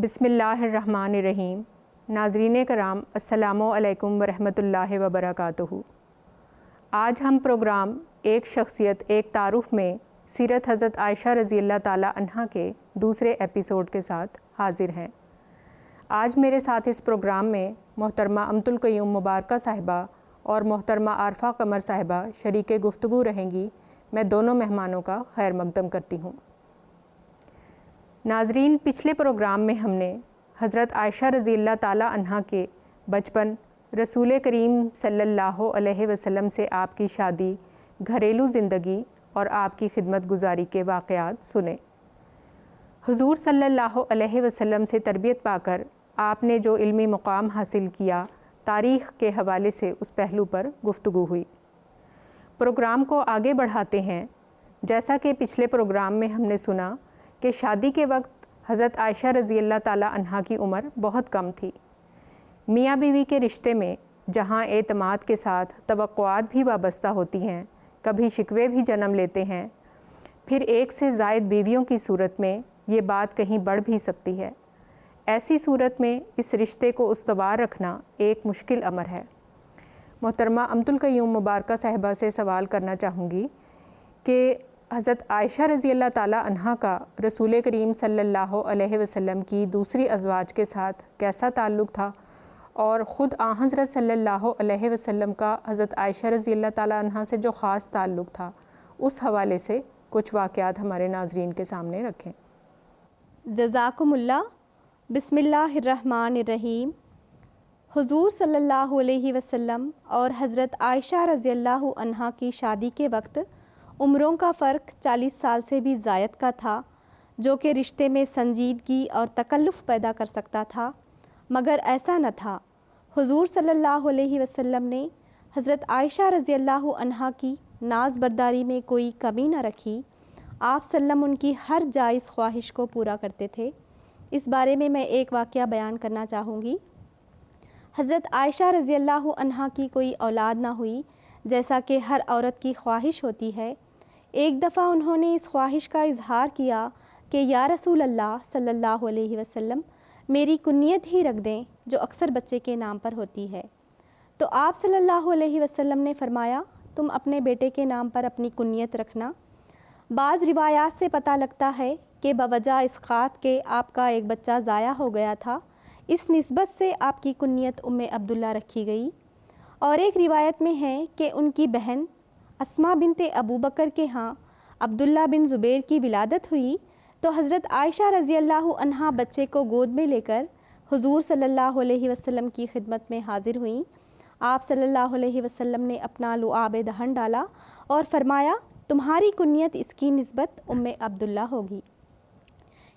بسم اللہ الرحمن الرحیم۔ ناظرین کرام، السلام علیکم ورحمۃ اللہ وبرکاتہ۔ آج ہم پروگرام ایک شخصیت ایک تعارف میں سیرت حضرت عائشہ رضی اللہ تعالیٰ عنہا کے دوسرے ایپیسوڈ کے ساتھ حاضر ہیں۔ آج میرے ساتھ اس پروگرام میں محترمہ امت القیوم مبارکہ صاحبہ اور محترمہ عارفہ قمر صاحبہ شریک گفتگو رہیں گی۔ میں دونوں مہمانوں کا خیر مقدم کرتی ہوں۔ ناظرین، پچھلے پروگرام میں ہم نے حضرت عائشہ رضی اللہ تعالیٰ عنہا کے بچپن، رسول کریم صلی اللہ علیہ وسلم سے آپ کی شادی، گھریلو زندگی اور آپ کی خدمت گزاری کے واقعات سنے۔ حضور صلی اللہ علیہ وسلم سے تربیت پا کر آپ نے جو علمی مقام حاصل کیا، تاریخ کے حوالے سے اس پہلو پر گفتگو ہوئی۔ پروگرام کو آگے بڑھاتے ہیں۔ جیسا کہ پچھلے پروگرام میں ہم نے سنا کہ شادی کے وقت حضرت عائشہ رضی اللہ تعالیٰ عنہا کی عمر بہت کم تھی۔ میاں بیوی کے رشتے میں جہاں اعتماد کے ساتھ توقعات بھی وابستہ ہوتی ہیں، کبھی شکوے بھی جنم لیتے ہیں، پھر ایک سے زائد بیویوں کی صورت میں یہ بات کہیں بڑھ بھی سکتی ہے۔ ایسی صورت میں اس رشتے کو استوار رکھنا ایک مشکل امر ہے۔ محترمہ امت القیوم مبارکہ صاحبہ سے سوال کرنا چاہوں گی کہ حضرت عائشہ رضی اللہ تعالیٰ عنہا کا رسول کریم صلی اللہ علیہ وسلم کی دوسری ازواج کے ساتھ کیسا تعلق تھا، اور خود حضرت صلی اللہ علیہ وسلم کا حضرت عائشہ رضی اللہ تعالیٰ عنہا سے جو خاص تعلق تھا، اس حوالے سے کچھ واقعات ہمارے ناظرین کے سامنے رکھیں۔ جزاکم اللہ۔ بسم اللہ الرحمن الرحیم۔ حضور صلی اللہ علیہ وسلم اور حضرت عائشہ رضی اللہ عنہا کی شادی کے وقت عمروں کا فرق 40 سال سے بھی زائد کا تھا، جو کہ رشتے میں سنجیدگی اور تکلف پیدا کر سکتا تھا، مگر ایسا نہ تھا۔ حضور صلی اللہ علیہ وسلم نے حضرت عائشہ رضی اللہ عنہا کی ناز برداری میں کوئی کمی نہ رکھی۔ آپ سلم ان کی ہر جائز خواہش کو پورا کرتے تھے۔ اس بارے میں ایک واقعہ بیان کرنا چاہوں گی۔ حضرت عائشہ رضی اللہ عنہا کی کوئی اولاد نہ ہوئی، جیسا کہ ہر عورت کی خواہش ہوتی ہے۔ ایک دفعہ انہوں نے اس خواہش کا اظہار کیا کہ یا رسول اللہ صلی اللہ علیہ وسلم، میری کنیت ہی رکھ دیں جو اکثر بچے کے نام پر ہوتی ہے۔ تو آپ صلی اللہ علیہ وسلم نے فرمایا، تم اپنے بیٹے کے نام پر اپنی کنیت رکھنا۔ بعض روایات سے پتہ لگتا ہے کہ بوجہ اسقاط کے آپ کا ایک بچہ ضائع ہو گیا تھا، اس نسبت سے آپ کی کنیت عبداللہ رکھی گئی۔ اور ایک روایت میں ہے کہ ان کی بہن اسماء بنت ابو بکر کے ہاں عبداللہ بن زبیر کی ولادت ہوئی، تو حضرت عائشہ رضی اللہ عنہا بچے کو گود میں لے کر حضور صلی اللہ علیہ وسلم کی خدمت میں حاضر ہوئیں۔ آپ صلی اللہ علیہ وسلم نے اپنا لعاب دہن ڈالا اور فرمایا، تمہاری کنیت اس کی نسبت عبداللہ ہوگی۔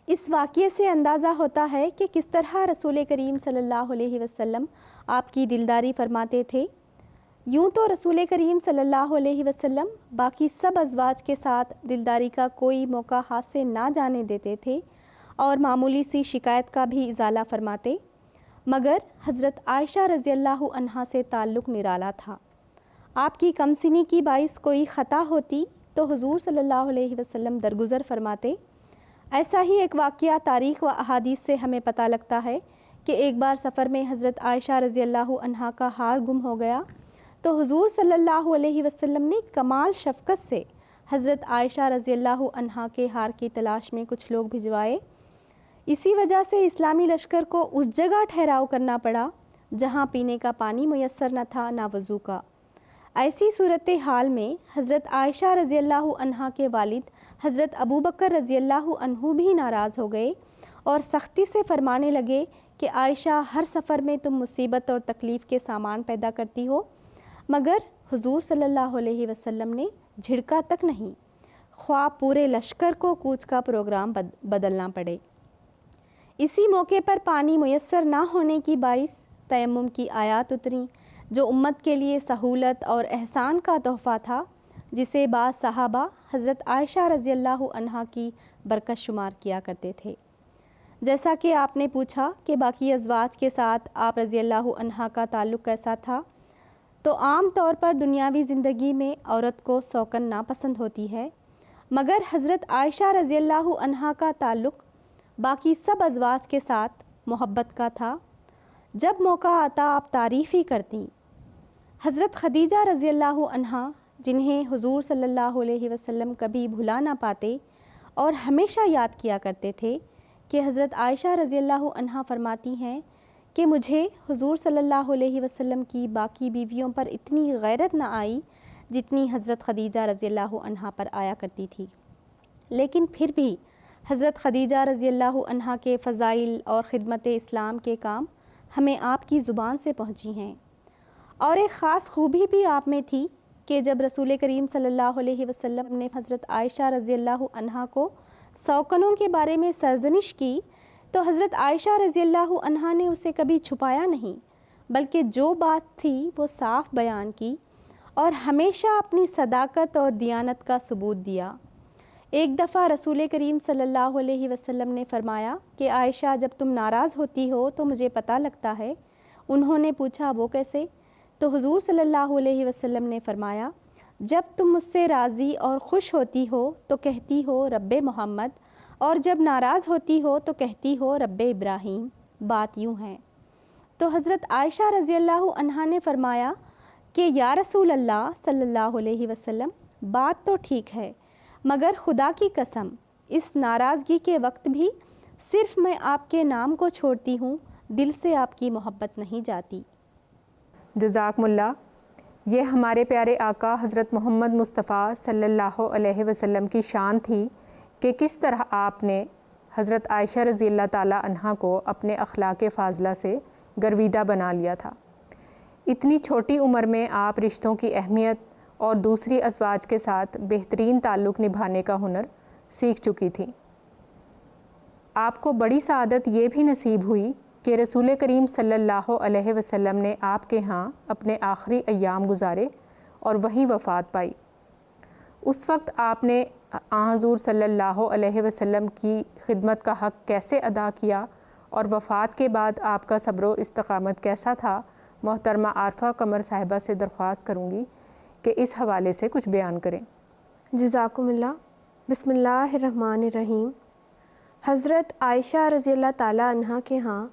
اس واقعے سے اندازہ ہوتا ہے کہ کس طرح رسول کریم صلی اللہ علیہ وسلم آپ کی دلداری فرماتے تھے۔ یوں تو رسول کریم صلی اللہ علیہ وسلم باقی سب ازواج کے ساتھ دلداری کا کوئی موقع ہاتھ سے نہ جانے دیتے تھے اور معمولی سی شکایت کا بھی ازالہ فرماتے، مگر حضرت عائشہ رضی اللہ عنہا سے تعلق نرالا تھا۔ آپ کی کم سنی کی باعث کوئی خطا ہوتی تو حضور صلی اللہ علیہ وسلم درگزر فرماتے۔ ایسا ہی ایک واقعہ تاریخ و احادیث سے ہمیں پتہ لگتا ہے کہ ایک بار سفر میں حضرت عائشہ رضی اللہ عنہا کا ہار گم ہو گیا، تو حضور صلی اللہ علیہ وسلم نے کمال شفقت سے حضرت عائشہ رضی اللہ عنہا کے ہار کی تلاش میں کچھ لوگ بھجوائے۔ اسی وجہ سے اسلامی لشکر کو اس جگہ ٹھہراؤ کرنا پڑا جہاں پینے کا پانی میسر نہ تھا، نہ وضو کا۔ ایسی صورتحال میں حضرت عائشہ رضی اللہ عنہا کے والد حضرت ابو بکر رضی اللہ عنہ بھی ناراض ہو گئے اور سختی سے فرمانے لگے کہ عائشہ، ہر سفر میں تم مصیبت اور تکلیف کے سامان پیدا کرتی ہو، مگر حضور صلی اللہ علیہ وسلم نے جھڑکا تک نہیں، خواہ پورے لشکر کو کوچ کا پروگرام بدلنا پڑے۔ اسی موقع پر پانی میسر نہ ہونے کی باعث تیمم کی آیات اتریں، جو امت کے لیے سہولت اور احسان کا تحفہ تھا، جسے بعض صحابہ حضرت عائشہ رضی اللہ عنہا کی برکت شمار کیا کرتے تھے۔ جیسا کہ آپ نے پوچھا کہ باقی ازواج کے ساتھ آپ رضی اللہ عنہا کا تعلق کیسا تھا، تو عام طور پر دنیاوی زندگی میں عورت کو سوکن ناپسند ہوتی ہے، مگر حضرت عائشہ رضی اللہ عنہا کا تعلق باقی سب ازواج کے ساتھ محبت کا تھا۔ جب موقع آتا آپ تعریف ہی کرتیں۔ حضرت خدیجہ رضی اللہ عنہا، جنہیں حضور صلی اللہ علیہ وسلم کبھی بھلا نہ پاتے اور ہمیشہ یاد کیا کرتے تھے، کہ حضرت عائشہ رضی اللہ عنہا فرماتی ہیں کہ مجھے حضور صلی اللہ علیہ وسلم کی باقی بیویوں پر اتنی غیرت نہ آئی جتنی حضرت خدیجہ رضی اللہ عنہا پر آیا کرتی تھی، لیکن پھر بھی حضرت خدیجہ رضی اللہ عنہا کے فضائل اور خدمت اسلام کے کام ہمیں آپ کی زبان سے پہنچی ہیں۔ اور ایک خاص خوبی بھی آپ میں تھی کہ جب رسول کریم صلی اللہ علیہ وسلم نے حضرت عائشہ رضی اللہ عنہا کو سوکنوں کے بارے میں سرزنش کی تو حضرت عائشہ رضی اللہ عنہا نے اسے کبھی چھپایا نہیں، بلکہ جو بات تھی وہ صاف بیان کی اور ہمیشہ اپنی صداقت اور دیانت کا ثبوت دیا۔ ایک دفعہ رسول کریم صلی اللہ علیہ وسلم نے فرمایا کہ عائشہ جب تم ناراض ہوتی ہو تو مجھے پتہ لگتا ہے۔ انہوں نے پوچھا وہ کیسے؟ تو حضور صلی اللہ علیہ وسلم نے فرمایا جب تم مجھ سے راضی اور خوش ہوتی ہو تو کہتی ہو رب محمد، اور جب ناراض ہوتی ہو تو کہتی ہو رب ابراہیم۔ بات یوں ہے۔ تو حضرت عائشہ رضی اللہ عنہا نے فرمایا کہ یا رسول اللہ صلی اللہ علیہ وسلم، بات تو ٹھیک ہے، مگر خدا کی قسم اس ناراضگی کے وقت بھی صرف میں آپ کے نام کو چھوڑتی ہوں، دل سے آپ کی محبت نہیں جاتی۔ جزاکم اللہ۔ یہ ہمارے پیارے آقا حضرت محمد مصطفیٰ صلی اللہ علیہ وسلم کی شان تھی کہ کس طرح آپ نے حضرت عائشہ رضی اللہ تعالیٰ عنہا کو اپنے اخلاق فاضلہ سے گرویدہ بنا لیا تھا۔ اتنی چھوٹی عمر میں آپ رشتوں کی اہمیت اور دوسری ازواج کے ساتھ بہترین تعلق نبھانے کا ہنر سیکھ چکی تھیں۔ آپ کو بڑی سعادت یہ بھی نصیب ہوئی کہ رسول کریم صلی اللہ علیہ وسلم نے آپ کے ہاں اپنے آخری ایام گزارے اور وہیں وفات پائی۔ اس وقت آپ نے حضور صلی اللہ علیہ وسلم کی خدمت کا حق کیسے ادا کیا اور وفات کے بعد آپ کا صبر و استقامت کیسا تھا، محترمہ عارفہ قمر صاحبہ سے درخواست کروں گی کہ اس حوالے سے کچھ بیان کریں۔ جزاکم اللہ۔ بسم اللہ الرحمن الرحیم۔ حضرت عائشہ رضی اللہ تعالیٰ عنہا کے ہاں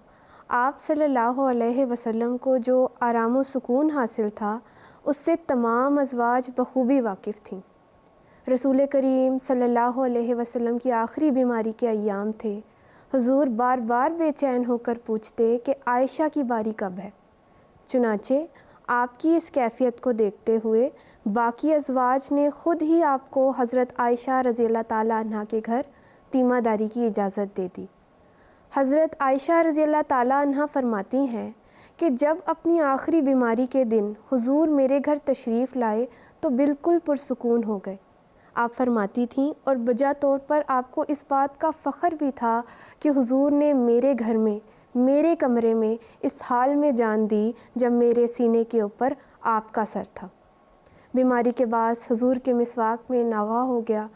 آپ صلی اللہ علیہ وسلم کو جو آرام و سکون حاصل تھا اس سے تمام ازواج بخوبی واقف تھیں۔ رسول کریم صلی اللہ علیہ وسلم کی آخری بیماری کے ایام تھے۔ حضور بار بار بے چین ہو کر پوچھتے کہ عائشہ کی باری کب ہے۔ چنانچہ آپ کی اس کیفیت کو دیکھتے ہوئے باقی ازواج نے خود ہی آپ کو حضرت عائشہ رضی اللہ تعالیٰ عنہ کے گھر تیمہ داری کی اجازت دے دی۔ حضرت عائشہ رضی اللہ تعالیٰ عنہ فرماتی ہیں کہ جب اپنی آخری بیماری کے دن حضور میرے گھر تشریف لائے تو بالکل پرسکون ہو گئے۔ آپ فرماتی تھیں اور بجا طور پر آپ کو اس بات کا فخر بھی تھا کہ حضور نے میرے گھر میں، میرے کمرے میں اس حال میں جان دی جب میرے سینے کے اوپر آپ کا سر تھا۔ بیماری کے باعث حضور کے مسواک میں ناغہ ہو گیا،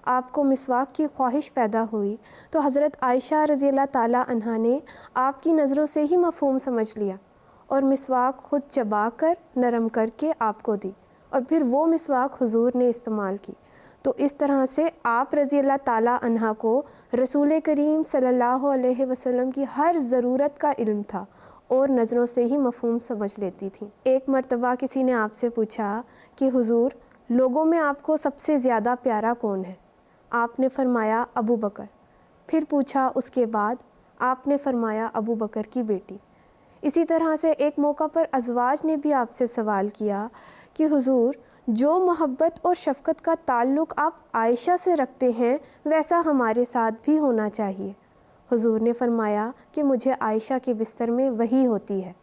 آپ کو مسواک کی خواہش پیدا ہوئی تو حضرت عائشہ رضی اللہ تعالیٰ عنہا نے آپ کی نظروں سے ہی مفہوم سمجھ لیا اور مسواک خود چبا کر نرم کر کے آپ کو دی اور پھر وہ مسواک حضور نے استعمال کی۔ تو اس طرح سے آپ رضی اللہ تعالیٰ عنہا کو رسول کریم صلی اللہ علیہ وسلم کی ہر ضرورت کا علم تھا اور نظروں سے ہی مفہوم سمجھ لیتی تھیں۔ ایک مرتبہ کسی نے آپ سے پوچھا کہ حضور لوگوں میں آپ کو سب سے زیادہ پیارا کون ہے؟ آپ نے فرمایا ابو بکر۔ پھر پوچھا اس کے بعد؟ آپ نے فرمایا ابو بکر کی بیٹی۔ اسی طرح سے ایک موقع پر ازواج نے بھی آپ سے سوال کیا کہ حضور جو محبت اور شفقت کا تعلق آپ عائشہ سے رکھتے ہیں ویسا ہمارے ساتھ بھی ہونا چاہیے۔ حضور نے فرمایا کہ مجھے عائشہ کے بستر میں وحی ہوتی ہے۔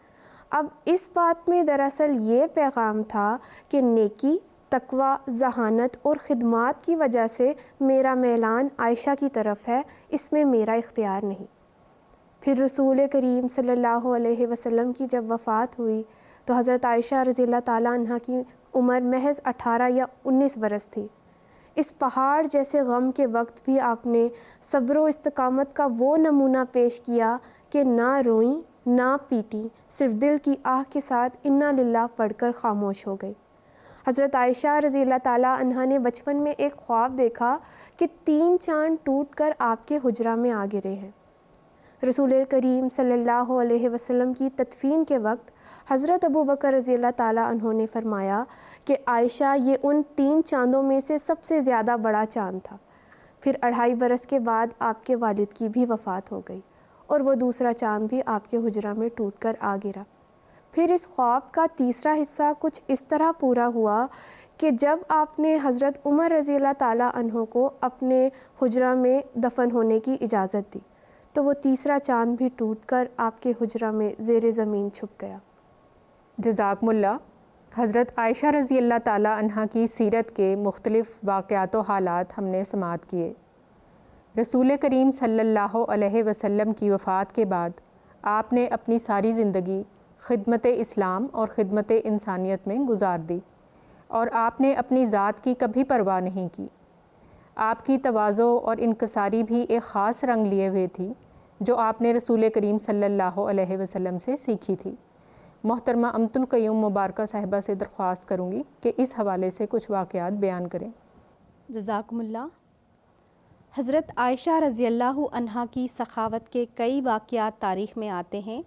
اب اس بات میں دراصل یہ پیغام تھا کہ نیکی، تقوی، ذہانت اور خدمات کی وجہ سے میرا میلان عائشہ کی طرف ہے، اس میں میرا اختیار نہیں۔ پھر رسول کریم صلی اللہ علیہ وسلم کی جب وفات ہوئی تو حضرت عائشہ رضی اللہ تعالیٰ عنہ کی عمر محض 18 یا 19 برس تھی۔ اس پہاڑ جیسے غم کے وقت بھی آپ نے صبر و استقامت کا وہ نمونہ پیش کیا کہ نہ روئیں نہ پیٹی، صرف دل کی آہ کے ساتھ انا للہ پڑھ کر خاموش ہو گئی۔ حضرت عائشہ رضی اللہ تعالیٰ عنہا نے بچپن میں ایک خواب دیکھا کہ 3 چاند ٹوٹ کر آپ کے حجرہ میں آ گرے ہیں۔ رسول کریم صلی اللہ علیہ وسلم کی تدفین کے وقت حضرت ابو بکر رضی اللہ تعالیٰ عنہ نے فرمایا کہ عائشہ یہ ان 3 چاندوں میں سے سب سے زیادہ بڑا چاند تھا۔ پھر 2.5 برس کے بعد آپ کے والد کی بھی وفات ہو گئی اور وہ دوسرا چاند بھی آپ کے حجرہ میں ٹوٹ کر آ گرا۔ پھر اس خواب کا تیسرا حصہ کچھ اس طرح پورا ہوا کہ جب آپ نے حضرت عمر رضی اللہ تعالیٰ عنہ کو اپنے حجرہ میں دفن ہونے کی اجازت دی تو وہ تیسرا چاند بھی ٹوٹ کر آپ کے حجرہ میں زیر زمین چھپ گیا۔ جزاکم اللہ۔ حضرت عائشہ رضی اللہ تعالیٰ عنہ کی سیرت کے مختلف واقعات و حالات ہم نے سماعت کیے۔ رسول کریم صلی اللہ علیہ وسلم کی وفات کے بعد آپ نے اپنی ساری زندگی خدمت اسلام اور خدمت انسانیت میں گزار دی، اور آپ نے اپنی ذات کی کبھی پرواہ نہیں کی۔ آپ کی تواضع اور انکساری بھی ایک خاص رنگ لیے ہوئے تھی جو آپ نے رسول کریم صلی اللہ علیہ وسلم سے سیکھی تھی۔ محترمہ امت القیوم مبارکہ صاحبہ سے درخواست کروں گی کہ اس حوالے سے کچھ واقعات بیان کریں۔ جزاکم اللہ۔ حضرت عائشہ رضی اللہ عنہا کی سخاوت کے کئی واقعات تاریخ میں آتے ہیں۔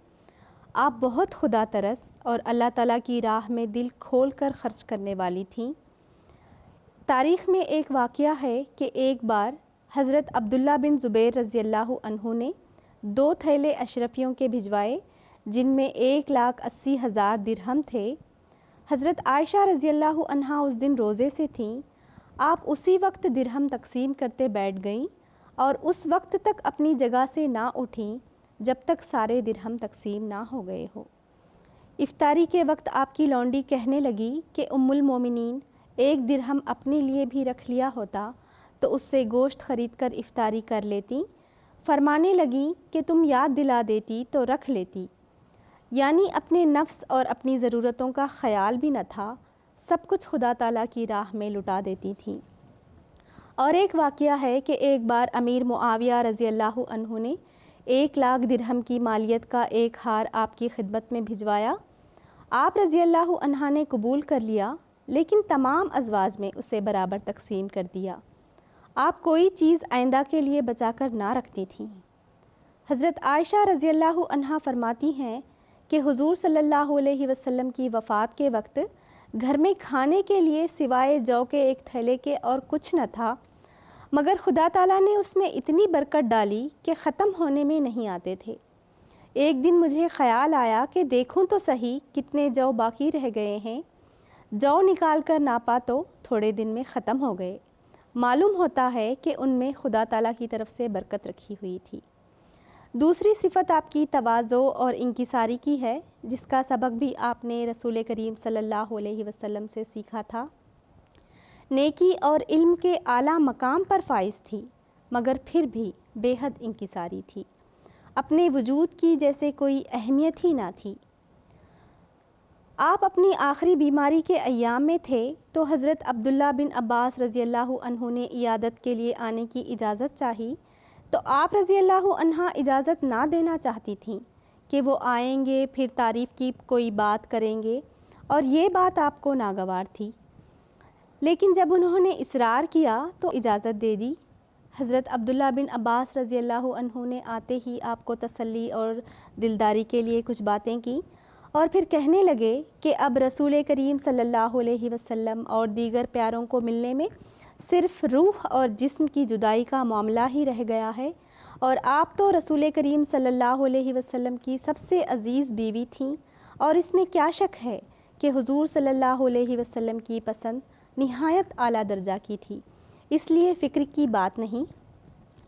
آپ بہت خدا ترس اور اللہ تعالیٰ کی راہ میں دل کھول کر خرچ کرنے والی تھیں۔ تاریخ میں ایک واقعہ ہے کہ ایک بار حضرت عبداللہ بن زبیر رضی اللہ عنہ نے 2 تھیلے اشرفیوں کے بھجوائے جن میں 1,80,000 درہم تھے۔ حضرت عائشہ رضی اللہ عنہا اس دن روزے سے تھیں۔ آپ اسی وقت درہم تقسیم کرتے بیٹھ گئیں اور اس وقت تک اپنی جگہ سے نہ اٹھیں جب تک سارے درہم تقسیم نہ ہو گئے ہو۔ افطاری کے وقت آپ کی لونڈی کہنے لگی کہ ام المومنین 1 درہم اپنے لیے بھی رکھ لیا ہوتا تو اس سے گوشت خرید کر افطاری کر لیتی۔ فرمانے لگیں کہ تم یاد دلا دیتی تو رکھ لیتی، یعنی اپنے نفس اور اپنی ضرورتوں کا خیال بھی نہ تھا، سب کچھ خدا تعالیٰ کی راہ میں لٹا دیتی تھیں۔ اور ایک واقعہ ہے کہ ایک بار امیر معاویہ رضی اللہ عنہ نے 1,00,000 درہم کی مالیت کا ایک ہار آپ کی خدمت میں بھجوایا۔ آپ رضی اللہ عنہ نے قبول کر لیا، لیکن تمام ازواج میں اسے برابر تقسیم کر دیا۔ آپ کوئی چیز آئندہ کے لیے بچا کر نہ رکھتی تھیں۔ حضرت عائشہ رضی اللہ عنہا فرماتی ہیں کہ حضور صلی اللہ علیہ وسلم کی وفات کے وقت گھر میں کھانے کے لیے سوائے جو کے 1 تھیلے کے اور کچھ نہ تھا، مگر خدا تعالیٰ نے اس میں اتنی برکت ڈالی کہ ختم ہونے میں نہیں آتے تھے۔ ایک دن مجھے خیال آیا کہ دیکھوں تو صحیح کتنے جو باقی رہ گئے ہیں۔ جو نکال کر ناپا تو تھوڑے دن میں ختم ہو گئے۔ معلوم ہوتا ہے کہ ان میں خدا تعالیٰ کی طرف سے برکت رکھی ہوئی تھی۔ دوسری صفت آپ کی تواضع اور انکساری کی ہے، جس کا سبق بھی آپ نے رسول کریم صلی اللہ علیہ وسلم سے سیکھا تھا۔ نیکی اور علم کے اعلیٰ مقام پر فائز تھی، مگر پھر بھی بے حد انکساری تھی۔ اپنے وجود کی جیسے کوئی اہمیت ہی نہ تھی۔ آپ اپنی آخری بیماری کے ایام میں تھے تو حضرت عبداللہ بن عباس رضی اللہ عنہ نے عیادت کے لیے آنے کی اجازت چاہی، تو آپ رضی اللہ عنہ اجازت نہ دینا چاہتی تھیں کہ وہ آئیں گے پھر تعریف کی کوئی بات کریں گے، اور یہ بات آپ کو ناگوار تھی۔ لیکن جب انہوں نے اصرار کیا تو اجازت دے دی۔ حضرت عبداللہ بن عباس رضی اللہ عنہ نے آتے ہی آپ کو تسلی اور دلداری کے لیے کچھ باتیں کی، اور پھر کہنے لگے کہ اب رسول کریم صلی اللہ علیہ وسلم اور دیگر پیاروں کو ملنے میں صرف روح اور جسم کی جدائی کا معاملہ ہی رہ گیا ہے، اور آپ تو رسول کریم صلی اللہ علیہ وسلم کی سب سے عزیز بیوی تھیں، اور اس میں کیا شک ہے کہ حضور صلی اللہ علیہ وسلم کی پسند نہایت اعلیٰ درجہ کی تھی، اس لیے فکر کی بات نہیں۔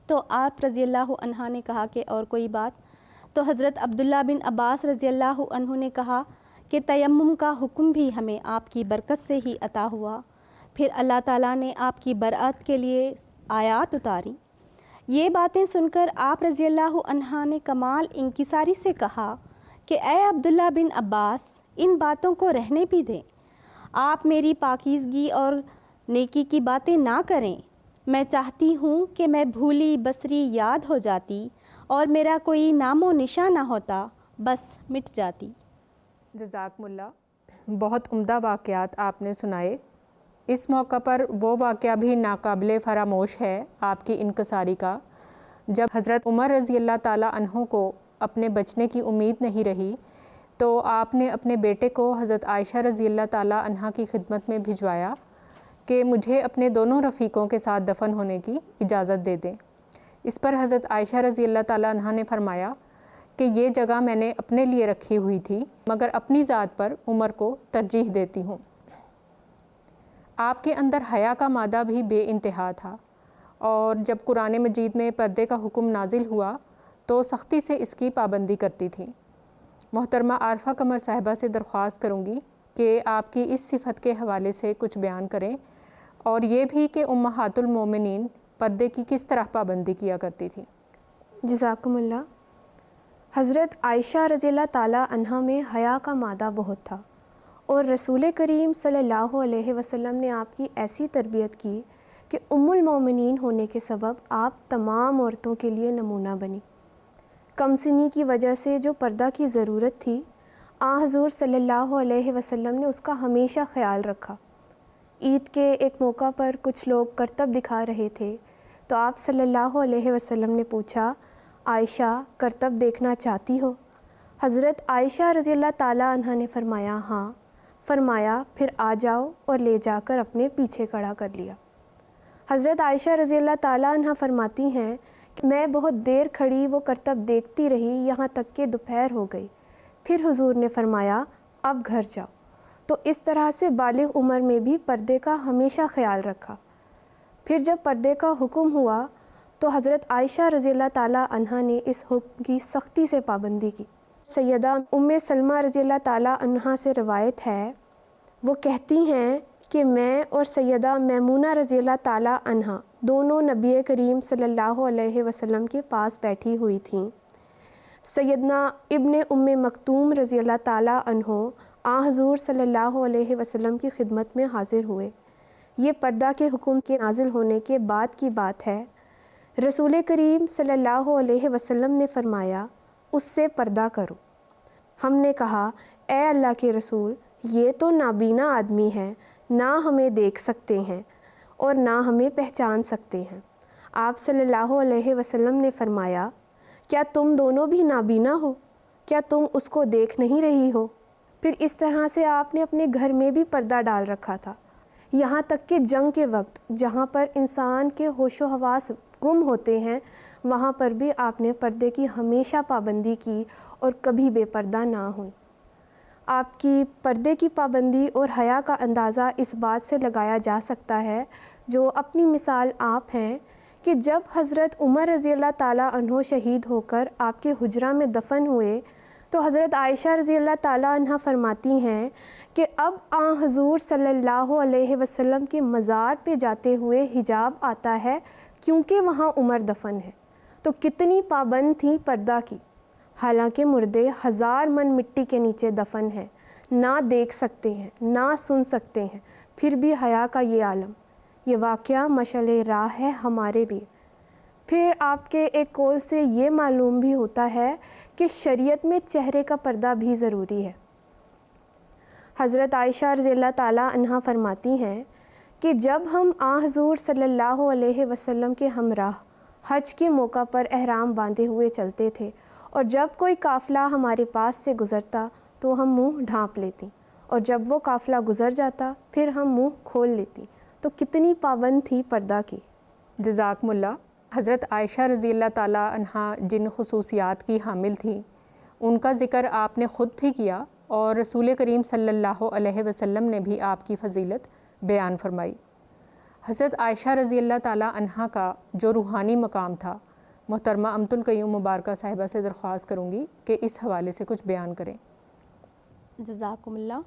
تو آپ رضی اللہ عنہ نے کہا کہ اور کوئی بات؟ تو حضرت عبداللہ بن عباس رضی اللہ عنہ نے کہا کہ تیمم کا حکم بھی ہمیں آپ کی برکت سے ہی عطا ہوا۔ پھر اللہ تعالیٰ نے آپ کی برأت کے لیے آیات اتاری۔ یہ باتیں سن کر آپ رضی اللہ عنہ نے کمال انکساری سے کہا کہ اے عبداللہ بن عباس، ان باتوں کو رہنے بھی دیں، آپ میری پاکیزگی اور نیکی کی باتیں نہ کریں۔ میں چاہتی ہوں کہ میں بھولی بسری یاد ہو جاتی اور میرا کوئی نام و نشان نہ ہوتا، بس مٹ جاتی۔ جزاکم اللہ۔ بہت عمدہ واقعات آپ نے سنائے۔ اس موقع پر وہ واقعہ بھی ناقابل فراموش ہے آپ کی انکساری کا، جب حضرت عمر رضی اللہ تعالیٰ عنہ کو اپنے بچنے کی امید نہیں رہی تو آپ نے اپنے بیٹے کو حضرت عائشہ رضی اللہ تعالیٰ عنہ کی خدمت میں بھجوایا کہ مجھے اپنے دونوں رفیقوں کے ساتھ دفن ہونے کی اجازت دے دیں۔ اس پر حضرت عائشہ رضی اللہ تعالیٰ عنہ نے فرمایا کہ یہ جگہ میں نے اپنے لیے رکھی ہوئی تھی مگر اپنی ذات پر عمر کو ترجیح دیتی ہوں۔ آپ کے اندر حیا کا مادہ بھی بے انتہا تھا، اور جب قرآن مجید میں پردے کا حکم نازل ہوا تو سختی سے اس کی پابندی کرتی تھیں۔ محترمہ عارفہ قمر صاحبہ سے درخواست کروں گی کہ آپ کی اس صفت کے حوالے سے کچھ بیان کریں، اور یہ بھی کہ امہات المومنین پردے کی کس طرح پابندی کیا کرتی تھی۔ جزاکم اللہ۔ حضرت عائشہ رضی اللہ تعالیٰ عنہ میں حیا کا مادہ بہت تھا، اور رسول کریم صلی اللہ علیہ وسلم نے آپ کی ایسی تربیت کی کہ ام المومنین ہونے کے سبب آپ تمام عورتوں کے لیے نمونہ بنی۔ کم سنی کی وجہ سے جو پردہ کی ضرورت تھی، حضور صلی اللہ علیہ وسلم نے اس کا ہمیشہ خیال رکھا۔ عید کے ایک موقع پر کچھ لوگ کرتب دکھا رہے تھے تو آپ صلی اللہ علیہ وسلم نے پوچھا، عائشہ کرتب دیکھنا چاہتی ہو؟ حضرت عائشہ رضی اللہ تعالیٰ عنہ نے فرمایا ہاں۔ فرمایا پھر آ جاؤ، اور لے جا کر اپنے پیچھے کھڑا کر لیا۔ حضرت عائشہ رضی اللہ تعالیٰ عنہ فرماتی ہیں کہ میں بہت دیر کھڑی وہ کرتب دیکھتی رہی، یہاں تک کہ دوپہر ہو گئی۔ پھر حضور نے فرمایا اب گھر جاؤ۔ تو اس طرح سے بالغ عمر میں بھی پردے کا ہمیشہ خیال رکھا۔ پھر جب پردے کا حکم ہوا تو حضرت عائشہ رضی اللہ تعالیٰ عنہ نے اس حکم کی سختی سے پابندی کی۔ سیدہ ام سلمہ رضی اللہ تعالیٰ عنہ سے روایت ہے، وہ کہتی ہیں کہ میں اور سیدہ میمونہ رضی اللہ تعالیٰ عنہ دونوں نبی کریم صلی اللہ علیہ وسلم کے پاس بیٹھی ہوئی تھیں۔ سیدنا ابن ام مکتوم رضی اللہ تعالیٰ عنہ حضور صلی اللہ علیہ وسلم کی خدمت میں حاضر ہوئے۔ یہ پردہ کے حکم کے نازل ہونے کے بعد کی بات ہے۔ رسول کریم صلی اللہ علیہ وسلم نے فرمایا اس سے پردہ کرو۔ ہم نے کہا اے اللہ کے رسول، یہ تو نابینا آدمی ہے، نہ ہمیں دیکھ سکتے ہیں اور نہ ہمیں پہچان سکتے ہیں۔ آپ صلی اللہ علیہ وسلم نے فرمایا کیا تم دونوں بھی نابینا ہو؟ کیا تم اس کو دیکھ نہیں رہی ہو؟ پھر اس طرح سے آپ نے اپنے گھر میں بھی پردہ ڈال رکھا تھا، یہاں تک کہ جنگ کے وقت جہاں پر انسان کے ہوش و حواس گم ہوتے ہیں وہاں پر بھی آپ نے پردے کی ہمیشہ پابندی کی اور کبھی بے پردہ نہ ہوئی۔ آپ کی پردے کی پابندی اور حیا کا اندازہ اس بات سے لگایا جا سکتا ہے، جو اپنی مثال آپ ہیں، کہ جب حضرت عمر رضی اللہ تعالیٰ عنہ شہید ہو کر آپ کے حجرہ میں دفن ہوئے تو حضرت عائشہ رضی اللہ تعالیٰ عنہ فرماتی ہیں کہ اب حضور صلی اللہ علیہ وسلم کے مزار پہ جاتے ہوئے حجاب آتا ہے کیونکہ وہاں عمر دفن ہے۔ تو کتنی پابند تھی پردہ کی، حالانکہ مردے 1000 من مٹی کے نیچے دفن ہیں، نہ دیکھ سکتے ہیں نہ سن سکتے ہیں، پھر بھی حیا کا یہ عالم۔ یہ واقعہ مشعل راہ ہے ہمارے لیے۔ پھر آپ کے ایک قول سے یہ معلوم بھی ہوتا ہے کہ شریعت میں چہرے کا پردہ بھی ضروری ہے۔ حضرت عائشہ رضی اللہ تعالیٰ عنہ فرماتی ہیں کہ جب ہم حضور صلی اللہ علیہ وسلم کے ہمراہ حج کے موقع پر احرام باندھے ہوئے چلتے تھے، اور جب کوئی قافلہ ہمارے پاس سے گزرتا تو ہم منہ ڈھانپ لیتی، اور جب وہ قافلہ گزر جاتا پھر ہم منہ کھول لیتی۔ تو کتنی پابند تھی پردہ کی۔ جزاکم اللہ۔ حضرت عائشہ رضی اللہ تعالیٰ عنہ جن خصوصیات کی حامل تھیں ان کا ذکر آپ نے خود بھی کیا، اور رسول کریم صلی اللہ علیہ وسلم نے بھی آپ کی فضیلت بیان فرمائی۔ حضرت عائشہ رضی اللہ تعالیٰ عنہ کا جو روحانی مقام تھا، محترمہ امت القیوم مبارکہ صاحبہ سے درخواست کروں گی کہ اس حوالے سے کچھ بیان کریں۔ جزاکم اللہ۔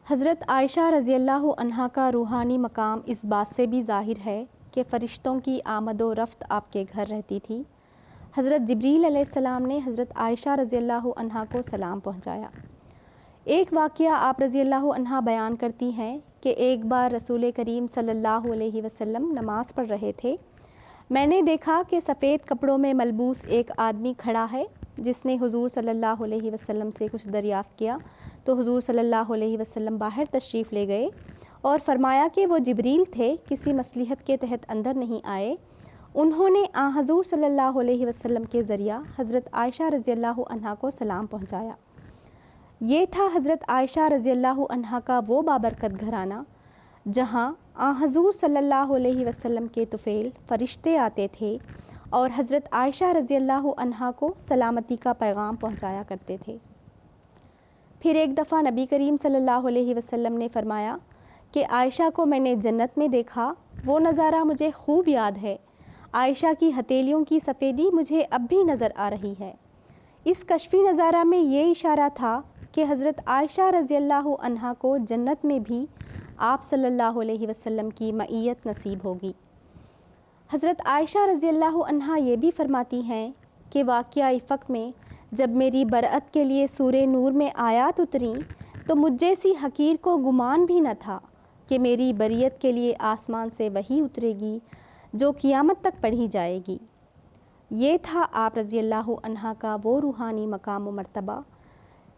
حضرت عائشہ رضی اللہ عنہ کا روحانی مقام اس بات سے بھی ظاہر ہے کہ فرشتوں کی آمد و رفت آپ کے گھر رہتی تھی۔ حضرت جبریل علیہ السلام نے حضرت عائشہ رضی اللہ عنہ کو سلام پہنچایا۔ ایک واقعہ آپ رضی اللہ عنہ بیان کرتی ہیں کہ ایک بار رسول کریم صلی اللہ علیہ وسلم نماز پڑھ رہے تھے۔ میں نے دیکھا کہ سفید کپڑوں میں ملبوس ایک آدمی کھڑا ہے جس نے حضور صلی اللہ علیہ وسلم سے کچھ دریافت کیا، تو حضور صلی اللہ علیہ وسلم باہر تشریف لے گئے اور فرمایا کہ وہ جبریل تھے، کسی مصلحت کے تحت اندر نہیں آئے، انہوں نے حضور صلی اللہ علیہ وسلم کے ذریعہ حضرت عائشہ رضی اللہ عنہا کو سلام پہنچایا۔ یہ تھا حضرت عائشہ رضی اللہ عنہا کا وہ بابرکت گھرانہ جہاں حضور صلی اللہ علیہ وسلم کے طفیل فرشتے آتے تھے اور حضرت عائشہ رضی اللہ عنہا کو سلامتی کا پیغام پہنچایا کرتے تھے۔ پھر ایک دفعہ نبی کریم صلی اللہ علیہ وسلم نے فرمایا کہ عائشہ کو میں نے جنت میں دیکھا، وہ نظارہ مجھے خوب یاد ہے۔ عائشہ کی ہتھیلیوں کی سفیدی مجھے اب بھی نظر آ رہی ہے۔ اس کشفی نظارہ میں یہ اشارہ تھا کہ حضرت عائشہ رضی اللہ عنہا کو جنت میں بھی آپ صلی اللہ علیہ وسلم کی معیت نصیب ہوگی۔ حضرت عائشہ رضی اللہ عنہا یہ بھی فرماتی ہیں کہ واقعہ افق میں جب میری برأت کے لیے سورہ نور میں آیات اتریں تو مجھ جیسی حقیر کو گمان بھی نہ تھا کہ میری بریت کے لیے آسمان سے وحی اترے گی جو قیامت تک پڑھی جائے گی۔ یہ تھا آپ رضی اللہ عنہا کا وہ روحانی مقام و مرتبہ،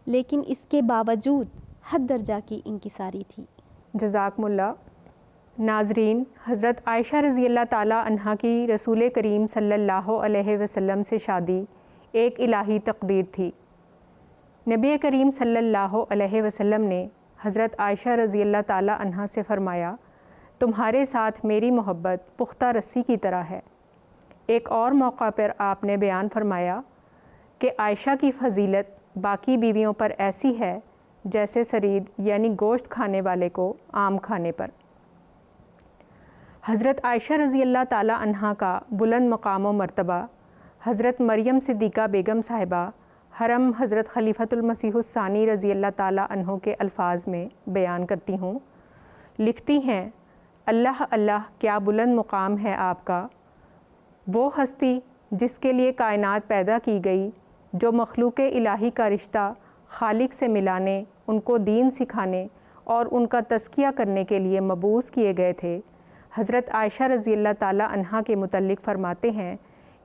لیکن اس کے باوجود حد درجہ کی انکساری تھی۔ جزاکم اللہ۔ ناظرین، حضرت عائشہ رضی اللہ تعالیٰ عنہا کی رسول کریم صلی اللہ علیہ وسلم سے شادی ایک الہی تقدیر تھی۔ نبی کریم صلی اللہ علیہ وسلم نے حضرت عائشہ رضی اللہ تعالیٰ عنہا سے فرمایا، تمہارے ساتھ میری محبت پختہ رسی کی طرح ہے۔ ایک اور موقع پر آپ نے بیان فرمایا کہ عائشہ کی فضیلت باقی بیویوں پر ایسی ہے جیسے سرید یعنی گوشت کھانے والے کو آم کھانے پر۔ حضرت عائشہ رضی اللہ تعالیٰ عنہا کا بلند مقام و مرتبہ حضرت مریم صدیقہ بیگم صاحبہ حرم حضرت خلیفۃ المسیح الثانی رضی اللہ تعالیٰ عنہ کے الفاظ میں بیان کرتی ہوں۔ لکھتی ہیں، اللہ اللہ کیا بلند مقام ہے آپ کا، وہ ہستی جس کے لیے کائنات پیدا کی گئی، جو مخلوق الہی کا رشتہ خالق سے ملانے، ان کو دین سکھانے اور ان کا تزکیہ کرنے کے لیے مبعوث کیے گئے تھے۔ حضرت عائشہ رضی اللہ تعالیٰ عنہا کے متعلق فرماتے ہیں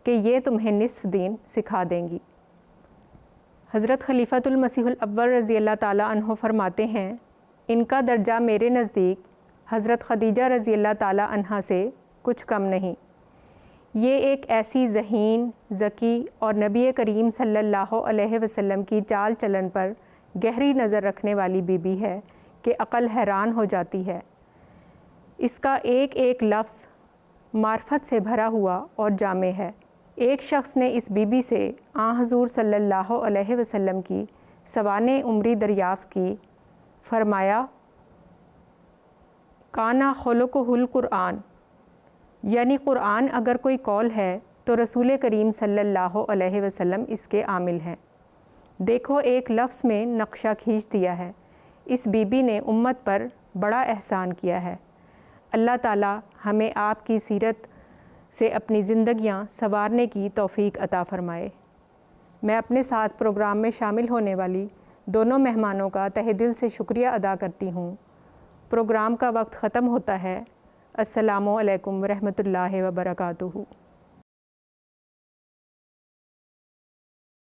کہ یہ تمہیں نصف دین سکھا دیں گی۔ حضرت خلیفۃ المسیح الاول رضی اللہ تعالیٰ عنہ فرماتے ہیں، ان کا درجہ میرے نزدیک حضرت خدیجہ رضی اللہ تعالیٰ عنہا سے کچھ کم نہیں۔ یہ ایک ایسی ذہین، ذکی اور نبی کریم صلی اللہ علیہ وسلم کی چال چلن پر گہری نظر رکھنے والی بی بی ہے کہ عقل حیران ہو جاتی ہے۔ اس کا ایک ایک لفظ معرفت سے بھرا ہوا اور جامع ہے۔ ایک شخص نے اس بی بی سے حضور صلی اللہ علیہ وسلم کی سوانح عمری دریافت کی، فرمایا، کانا خلقہ القرآن، یعنی قرآن اگر کوئی قول ہے تو رسول کریم صلی اللہ علیہ وسلم اس کے عامل ہیں۔ دیکھو ایک لفظ میں نقشہ کھینچ دیا ہے۔ اس بی بی نے امت پر بڑا احسان کیا ہے۔ اللہ تعالی ہمیں آپ کی سیرت سے اپنی زندگیاں سنوارنے کی توفیق عطا فرمائے۔ میں اپنے ساتھ پروگرام میں شامل ہونے والی دونوں مہمانوں کا تہہ دل سے شکریہ ادا کرتی ہوں۔ پروگرام کا وقت ختم ہوتا ہے۔ السلام علیکم ورحمۃ اللہ وبرکاتہ۔